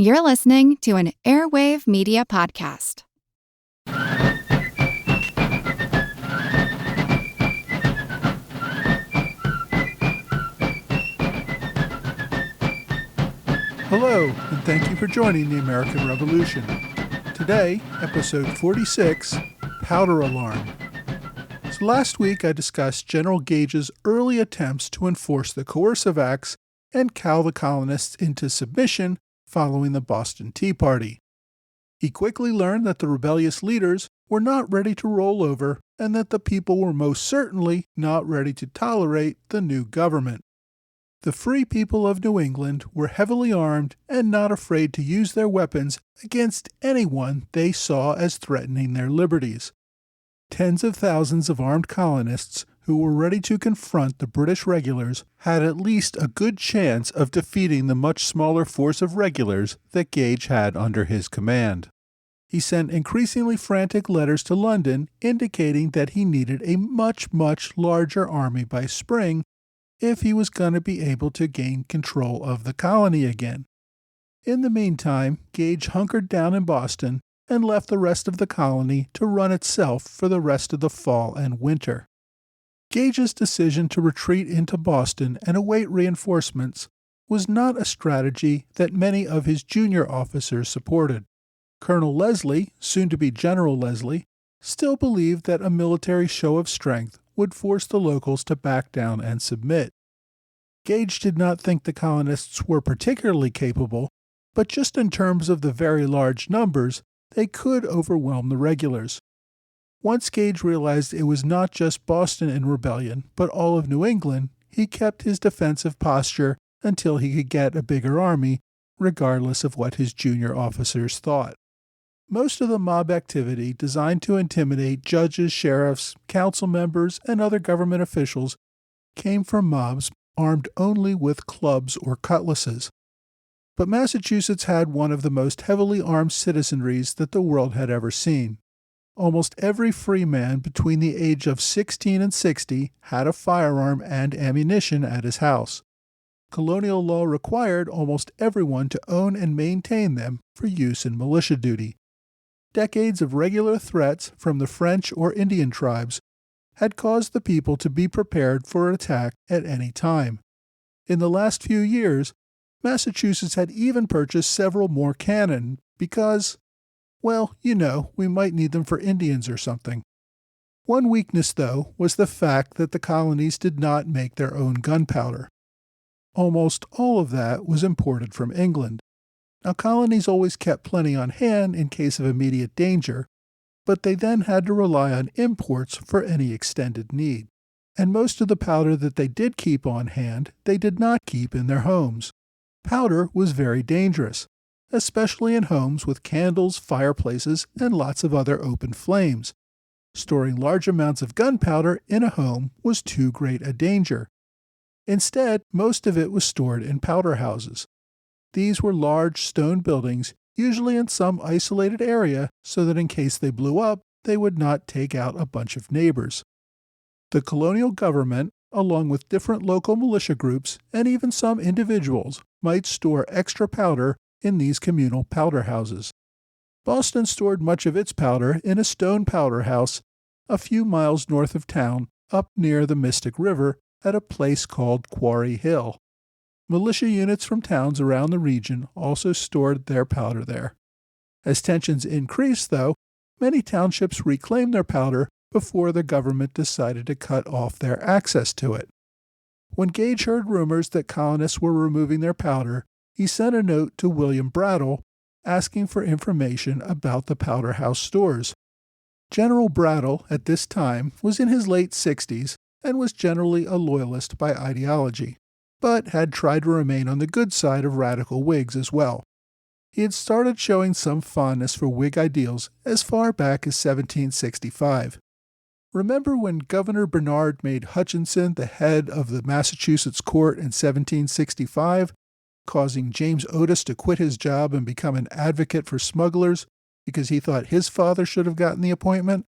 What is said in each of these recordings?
You're listening to an Airwave Media Podcast. Hello, and thank you for joining the American Revolution. Today, episode 46, Powder Alarm. So last week I discussed General Gage's early attempts to enforce the Coercive Acts and cow the colonists into submission following the Boston Tea Party. He quickly learned that the rebellious leaders were not ready to roll over and that the people were most certainly not ready to tolerate the new government. The free people of New England were heavily armed and not afraid to use their weapons against anyone they saw as threatening their liberties. Tens of thousands of armed colonists who were ready to confront the British regulars had at least a good chance of defeating the much smaller force of regulars that Gage had under his command. He sent increasingly frantic letters to London indicating that he needed a much larger army by spring if he was going to be able to gain control of the colony again. In the meantime, Gage hunkered down in Boston and left the rest of the colony to run itself for the rest of the fall and winter. Gage's decision to retreat into Boston and await reinforcements was not a strategy that many of his junior officers supported. Colonel Leslie, soon to be General Leslie, still believed that a military show of strength would force the locals to back down and submit. Gage did not think the colonists were particularly capable, but just in terms of the very large numbers, they could overwhelm the regulars. Once Gage realized it was not just Boston in rebellion, but all of New England, he kept his defensive posture until he could get a bigger army, regardless of what his junior officers thought. Most of the mob activity designed to intimidate judges, sheriffs, council members, and other government officials came from mobs armed only with clubs or cutlasses. But Massachusetts had one of the most heavily armed citizenries that the world had ever seen. Almost every free man between the age of 16 and 60 had a firearm and ammunition at his house. Colonial law required almost everyone to own and maintain them for use in militia duty. Decades of regular threats from the French or Indian tribes had caused the people to be prepared for attack at any time. In the last few years, Massachusetts had even purchased several more cannon because, well, we might need them for Indians or something. One weakness, though, was the fact that the colonies did not make their own gunpowder. Almost all of that was imported from England. Now, colonies always kept plenty on hand in case of immediate danger, but they then had to rely on imports for any extended need. And most of the powder that they did keep on hand, they did not keep in their homes. Powder was very dangerous, especially in homes with candles, fireplaces, and lots of other open flames. Storing large amounts of gunpowder in a home was too great a danger. Instead, most of it was stored in powder houses. These were large stone buildings, usually in some isolated area, so that in case they blew up, they would not take out a bunch of neighbors. The colonial government, along with different local militia groups and even some individuals, might store extra powder in these communal powder houses. Boston stored much of its powder in a stone powder house a few miles north of town, up near the Mystic River at a place called Quarry Hill. Militia units from towns around the region also stored their powder there. As tensions increased, though, many townships reclaimed their powder before the government decided to cut off their access to it. When Gage heard rumors that colonists were removing their powder, he sent a note to William Brattle asking for information about the powder house stores. General Brattle, at this time, was in his late 60s and was generally a loyalist by ideology, but had tried to remain on the good side of radical Whigs as well. He had started showing some fondness for Whig ideals as far back as 1765. Remember when Governor Bernard made Hutchinson the head of the Massachusetts court in 1765, causing James Otis to quit his job and become an advocate for smugglers because he thought his father should have gotten the appointment?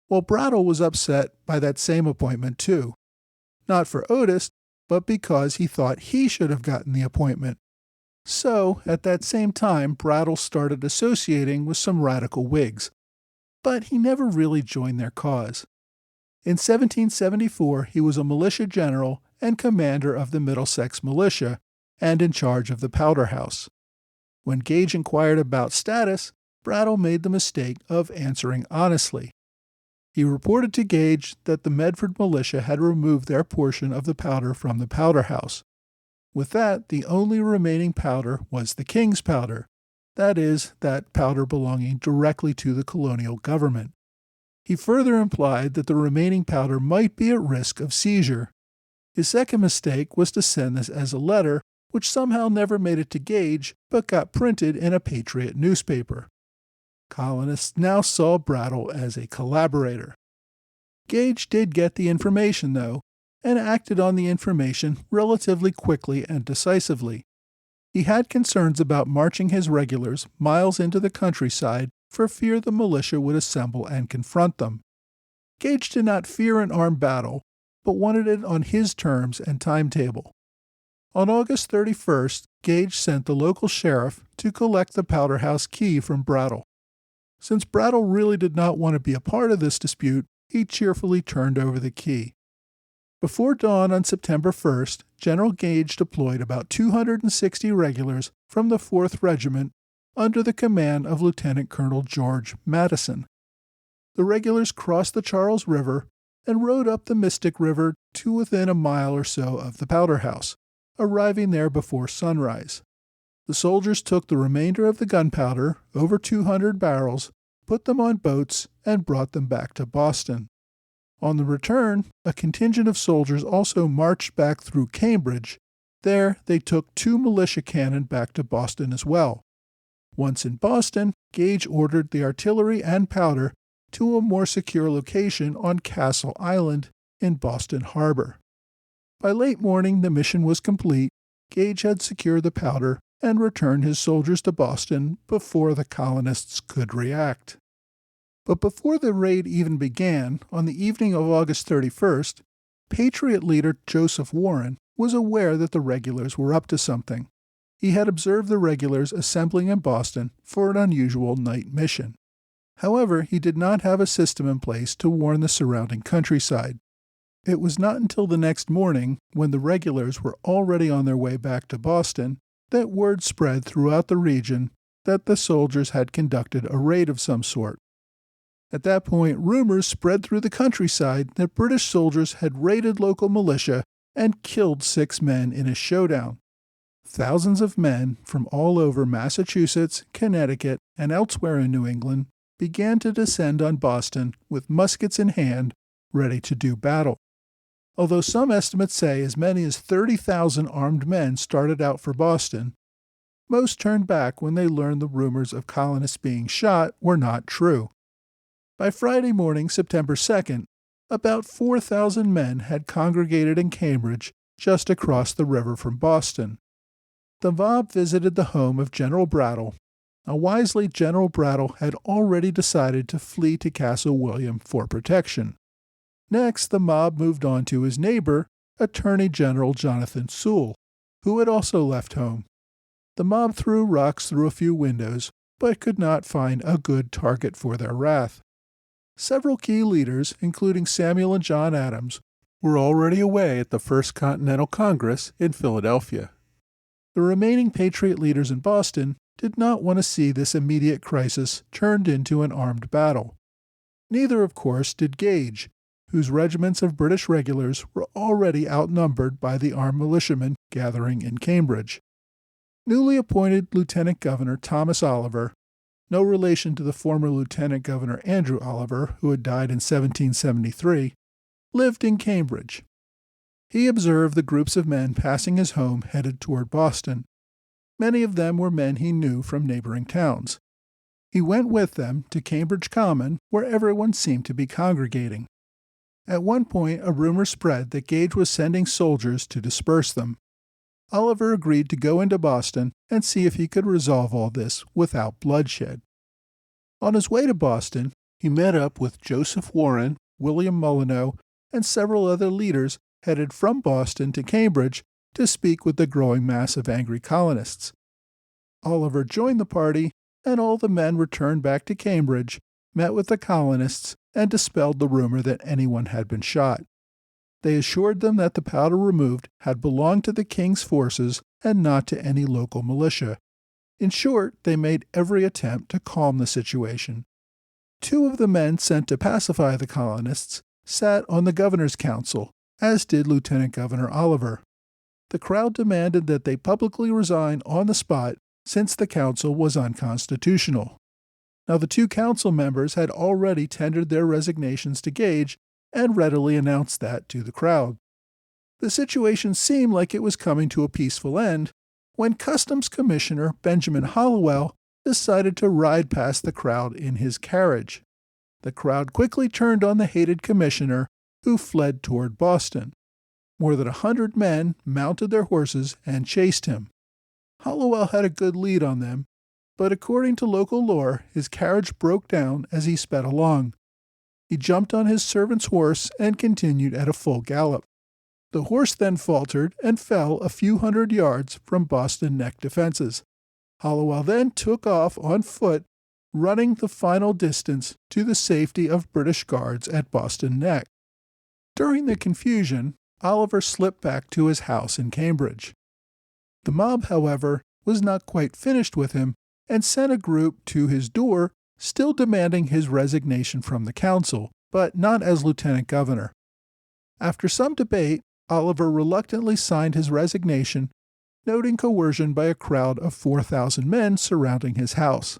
Well, Brattle was upset by that same appointment too. Not for Otis, but because he thought he should have gotten the appointment. So, at that same time, Brattle started associating with some radical Whigs, but he never really joined their cause. In 1774, he was a militia general and commander of the Middlesex militia, and in charge of the Powder House. When Gage inquired about status, Brattle made the mistake of answering honestly. He reported to Gage that the Medford militia had removed their portion of the powder from the Powder House. With that, the only remaining powder was the King's powder, that is, that powder belonging directly to the colonial government. He further implied that the remaining powder might be at risk of seizure. His second mistake was to send this as a letter, which somehow never made it to Gage, but got printed in a Patriot newspaper. Colonists now saw Brattle as a collaborator. Gage did get the information, though, and acted on the information relatively quickly and decisively. He had concerns about marching his regulars miles into the countryside for fear the militia would assemble and confront them. Gage did not fear an armed battle, but wanted it on his terms and timetable. On August 31st, Gage sent the local sheriff to collect the Powder House key from Brattle. Since Brattle really did not want to be a part of this dispute, he cheerfully turned over the key. Before dawn on September 1st, General Gage deployed about 260 regulars from the 4th Regiment under the command of Lieutenant Colonel George Madison. The regulars crossed the Charles River and rode up the Mystic River to within a mile or so of the Powder House, arriving there before sunrise. The soldiers took the remainder of the gunpowder, over 200 barrels, put them on boats, and brought them back to Boston. On the return, a contingent of soldiers also marched back through Cambridge. There, they took 2 militia cannon back to Boston as well. Once in Boston, Gage ordered the artillery and powder to a more secure location on Castle Island in Boston Harbor. By late morning, the mission was complete. Gage had secured the powder and returned his soldiers to Boston before the colonists could react. But before the raid even began, on the evening of August 31st, Patriot leader Joseph Warren was aware that the regulars were up to something. He had observed the regulars assembling in Boston for an unusual night mission. However, he did not have a system in place to warn the surrounding countryside. It was not until the next morning, when the regulars were already on their way back to Boston, that word spread throughout the region that the soldiers had conducted a raid of some sort. At that point, rumors spread through the countryside that British soldiers had raided local militia and killed 6 men in a showdown. Thousands of men from all over Massachusetts, Connecticut, and elsewhere in New England began to descend on Boston with muskets in hand, ready to do battle. Although some estimates say as many as 30,000 armed men started out for Boston, most turned back when they learned the rumors of colonists being shot were not true. By Friday morning, September 2nd, about 4,000 men had congregated in Cambridge, just across the river from Boston. The mob visited the home of General Brattle. Now, wisely, General Brattle had already decided to flee to Castle William for protection. Next, the mob moved on to his neighbor, Attorney General Jonathan Sewell, who had also left home. The mob threw rocks through a few windows, but could not find a good target for their wrath. Several key leaders, including Samuel and John Adams, were already away at the First Continental Congress in Philadelphia. The remaining Patriot leaders in Boston did not want to see this immediate crisis turned into an armed battle. Neither, of course, did Gage, whose regiments of British regulars were already outnumbered by the armed militiamen gathering in Cambridge. Newly appointed Lieutenant Governor Thomas Oliver, no relation to the former Lieutenant Governor Andrew Oliver, who had died in 1773, lived in Cambridge. He observed the groups of men passing his home headed toward Boston. Many of them were men he knew from neighboring towns. He went with them to Cambridge Common, where everyone seemed to be congregating. At one point, a rumor spread that Gage was sending soldiers to disperse them. Oliver agreed to go into Boston and see if he could resolve all this without bloodshed. On his way to Boston, he met up with Joseph Warren, William Molyneux, and several other leaders headed from Boston to Cambridge to speak with the growing mass of angry colonists, Oliver joined the party, and all the men returned back to Cambridge, met with the colonists, and dispelled the rumor that anyone had been shot. They assured them that the powder removed had belonged to the king's forces and not to any local militia. In short, they made every attempt to calm the situation. 2 of the men sent to pacify the colonists sat on the governor's council, as did Lieutenant Governor Oliver. The crowd demanded that they publicly resign on the spot since the council was unconstitutional. Now, the 2 council members had already tendered their resignations to Gage and readily announced that to the crowd. The situation seemed like it was coming to a peaceful end when Customs Commissioner Benjamin Hallowell decided to ride past the crowd in his carriage. The crowd quickly turned on the hated commissioner, who fled toward Boston. More than 100 men mounted their horses and chased him. Hallowell had a good lead on them, but according to local lore, his carriage broke down as he sped along. He jumped on his servant's horse and continued at a full gallop. The horse then faltered and fell a few hundred yards from Boston Neck defenses. Hallowell then took off on foot, running the final distance to the safety of British guards at Boston Neck. During the confusion, Oliver slipped back to his house in Cambridge. The mob, however, was not quite finished with him and sent a group to his door, still demanding his resignation from the council, but not as lieutenant governor. After some debate, Oliver reluctantly signed his resignation, noting coercion by a crowd of 4,000 men surrounding his house.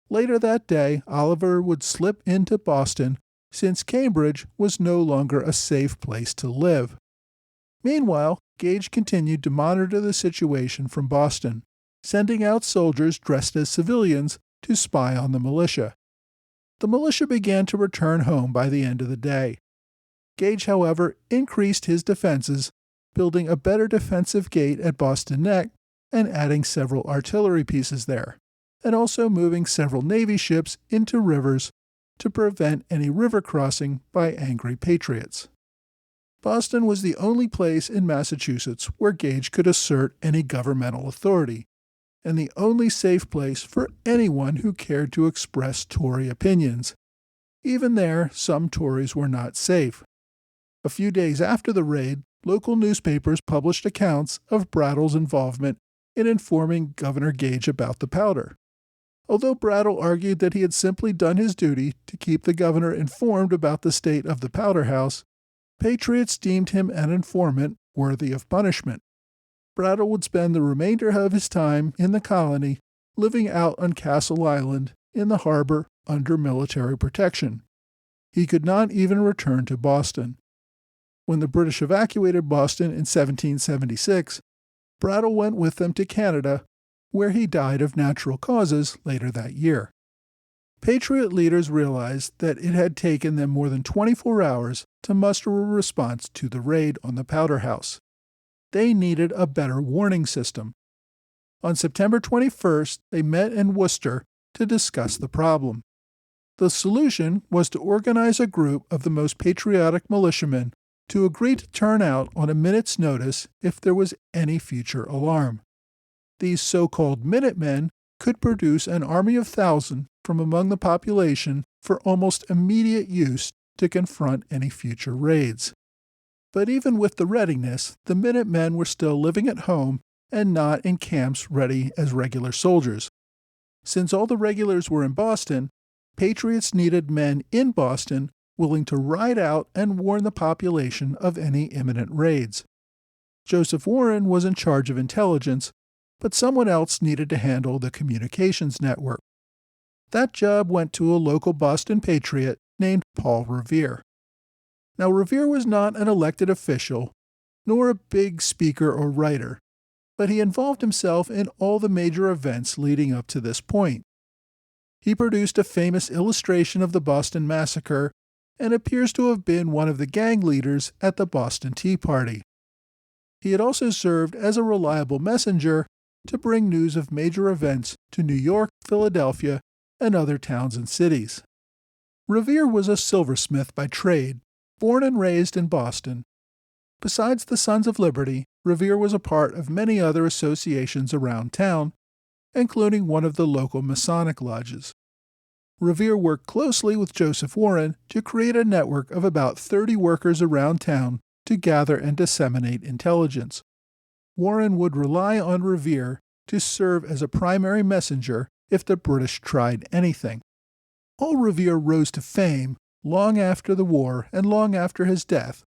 Later that day, Oliver would slip into Boston, since Cambridge was no longer a safe place to live. Meanwhile, Gage continued to monitor the situation from Boston, sending out soldiers dressed as civilians to spy on the militia. The militia began to return home by the end of the day. Gage, however, increased his defenses, building a better defensive gate at Boston Neck and adding several artillery pieces there, and also moving several Navy ships into rivers to prevent any river crossing by angry patriots. Boston was the only place in Massachusetts where Gage could assert any governmental authority, and the only safe place for anyone who cared to express Tory opinions. Even there, some Tories were not safe. A few days after the raid, local newspapers published accounts of Brattle's involvement in informing Governor Gage about the powder. Although Brattle argued that he had simply done his duty to keep the governor informed about the state of the powder house, patriots deemed him an informant worthy of punishment. Brattle would spend the remainder of his time in the colony, living out on Castle Island in the harbor under military protection. He could not even return to Boston. When the British evacuated Boston in 1776, Brattle went with them to Canada, where he died of natural causes later that year. Patriot leaders realized that it had taken them more than 24 hours to muster a response to the raid on the powder house. They needed a better warning system. On September 21st, they met in Worcester to discuss the problem. The solution was to organize a group of the most patriotic militiamen to agree to turn out on a minute's notice if there was any future alarm. These so-called Minutemen could produce an army of 1,000 from among the population for almost immediate use to confront any future raids. But even with the readiness, the Minutemen were still living at home and not in camps ready as regular soldiers. Since all the regulars were in Boston, patriots needed men in Boston willing to ride out and warn the population of any imminent raids. Joseph Warren was in charge of intelligence, but someone else needed to handle the communications network. That job went to a local Boston patriot named Paul Revere. Now, Revere was not an elected official, nor a big speaker or writer, but he involved himself in all the major events leading up to this point. He produced a famous illustration of the Boston Massacre and appears to have been one of the gang leaders at the Boston Tea Party. He had also served as a reliable messenger to bring news of major events to New York, Philadelphia, and other towns and cities. Revere was a silversmith by trade, born and raised in Boston. Besides the Sons of Liberty, Revere was a part of many other associations around town, including one of the local Masonic lodges. Revere worked closely with Joseph Warren to create a network of about 30 workers around town to gather and disseminate intelligence. Warren would rely on Revere to serve as a primary messenger if the British tried anything. While Revere rose to fame long after the war and long after his death,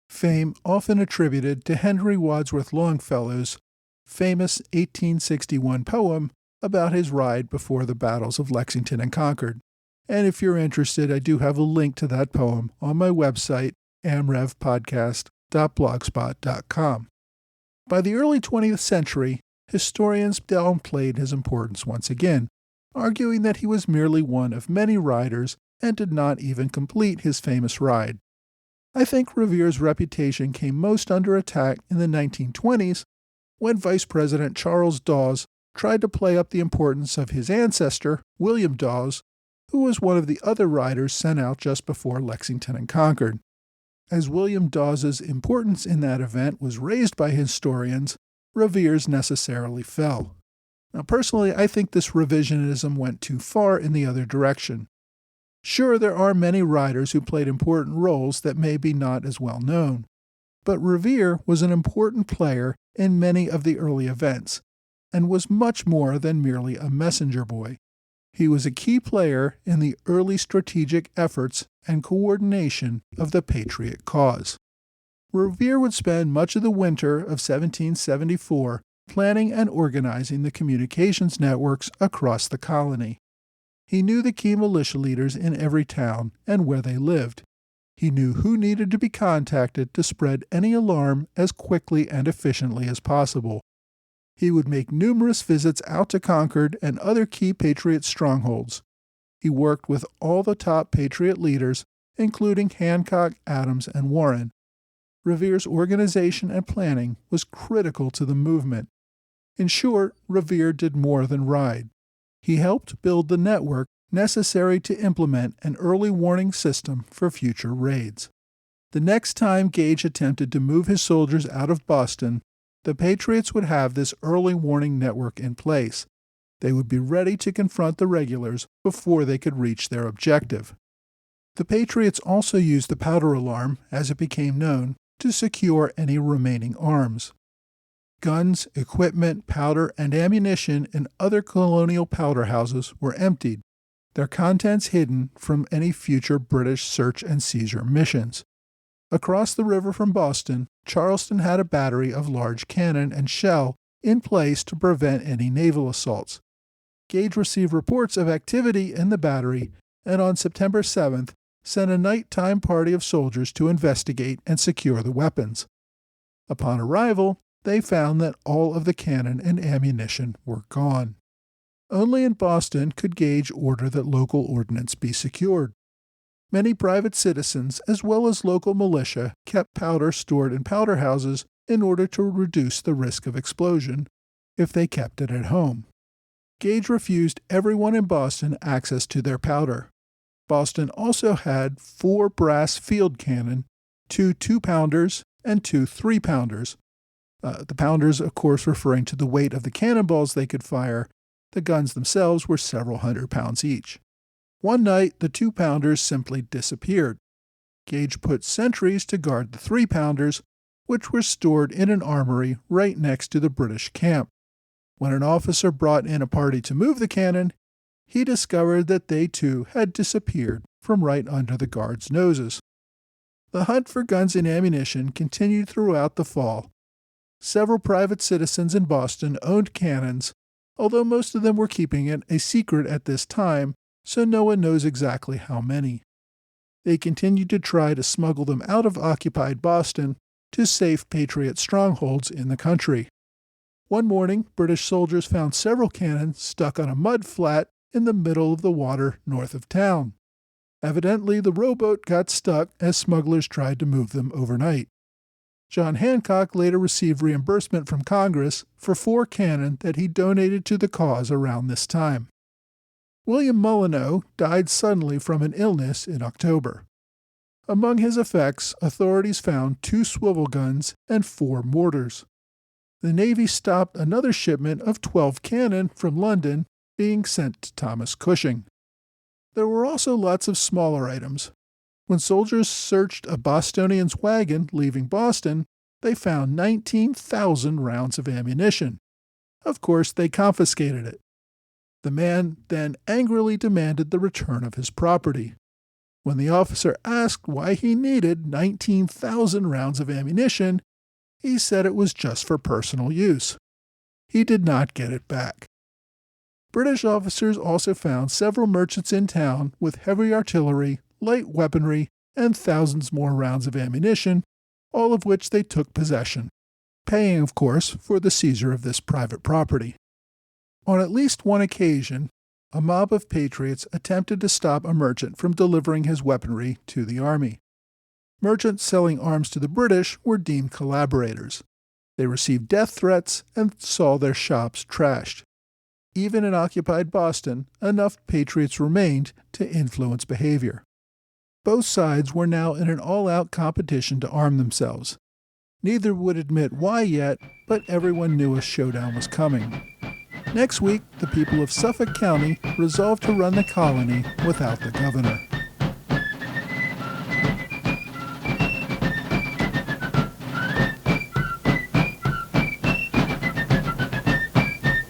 fame often attributed to Henry Wadsworth Longfellow's famous 1861 poem about his ride before the battles of Lexington and Concord. And if you're interested, I do have a link to that poem on my website, amrevpodcast.blogspot.com. By the early 20th century, historians downplayed his importance once again, arguing that he was merely one of many riders and did not even complete his famous ride. I think Revere's reputation came most under attack in the 1920s when Vice President Charles Dawes tried to play up the importance of his ancestor, William Dawes, who was one of the other riders sent out just before Lexington and Concord. As William Dawes's importance in that event was raised by historians, Revere's necessarily fell. Now, personally, I think this revisionism went too far in the other direction. Sure, there are many riders who played important roles that may be not as well known, but Revere was an important player in many of the early events, and was much more than merely a messenger boy. He was a key player in the early strategic efforts and coordination of the Patriot cause. Revere would spend much of the winter of 1774 planning and organizing the communications networks across the colony. He knew the key militia leaders in every town and where they lived. He knew who needed to be contacted to spread any alarm as quickly and efficiently as possible. He would make numerous visits out to Concord and other key Patriot strongholds. He worked with all the top Patriot leaders, including Hancock, Adams, and Warren. Revere's organization and planning was critical to the movement. In short, Revere did more than ride. He helped build the network necessary to implement an early warning system for future raids. The next time Gage attempted to move his soldiers out of Boston, the Patriots would have this early warning network in place. They would be ready to confront the regulars before they could reach their objective. The Patriots also used the powder alarm, as it became known, to secure any remaining arms. Guns, equipment, powder, and ammunition in other colonial powder houses were emptied, their contents hidden from any future British search and seizure missions. Across the river from Boston, Charleston had a battery of large cannon and shell in place to prevent any naval assaults. Gage received reports of activity in the battery and on September 7th sent a nighttime party of soldiers to investigate and secure the weapons. Upon arrival, they found that all of the cannon and ammunition were gone. Only in Boston could Gage order that local ordnance be secured. Many private citizens, as well as local militia, kept powder stored in powder houses in order to reduce the risk of explosion if they kept it at home. Gage refused everyone in Boston access to their powder. Boston also had 4 brass field cannon, 2 2-pounders, and 2 3-pounders. The pounders, of course, referring to the weight of the cannonballs they could fire. The guns themselves were several hundred pounds each. One night, the 2-pounders simply disappeared. Gage put sentries to guard the 3-pounders, which were stored in an armory right next to the British camp. When an officer brought in a party to move the cannon, he discovered that they too had disappeared from right under the guards' noses. The hunt for guns and ammunition continued throughout the fall. Several private citizens in Boston owned cannons, although most of them were keeping it a secret at this time, so no one knows exactly how many. They continued to try to smuggle them out of occupied Boston to safe Patriot strongholds in the country. One morning, British soldiers found several cannons stuck on a mud flat in the middle of the water north of town. Evidently, the rowboat got stuck as smugglers tried to move them overnight. John Hancock later received reimbursement from Congress for 4 cannon that he donated to the cause around this time. William Molyneux died suddenly from an illness in October. Among his effects, authorities found 2 swivel guns and 4 mortars. the Navy stopped another shipment of 12 cannon from London being sent to Thomas Cushing. There were also lots of smaller items. When soldiers searched a Bostonian's wagon leaving Boston, they found 19,000 rounds of ammunition. Of course, they confiscated it. The man then angrily demanded the return of his property. When the officer asked why he needed 19,000 rounds of ammunition, he said it was just for personal use. He did not get it back. British officers also found several merchants in town with heavy artillery, light weaponry, and thousands more rounds of ammunition, all of which they took possession, paying, of course, for the seizure of this private property. On at least one occasion, a mob of patriots attempted to stop a merchant from delivering his weaponry to the army. Merchants selling arms to the British were deemed collaborators. They received death threats and saw their shops trashed. Even in occupied Boston, enough patriots remained to influence behavior. Both sides were now in an all-out competition to arm themselves. Neither would admit why yet, but everyone knew a showdown was coming. Next week, the people of Suffolk County resolved to run the colony without the governor.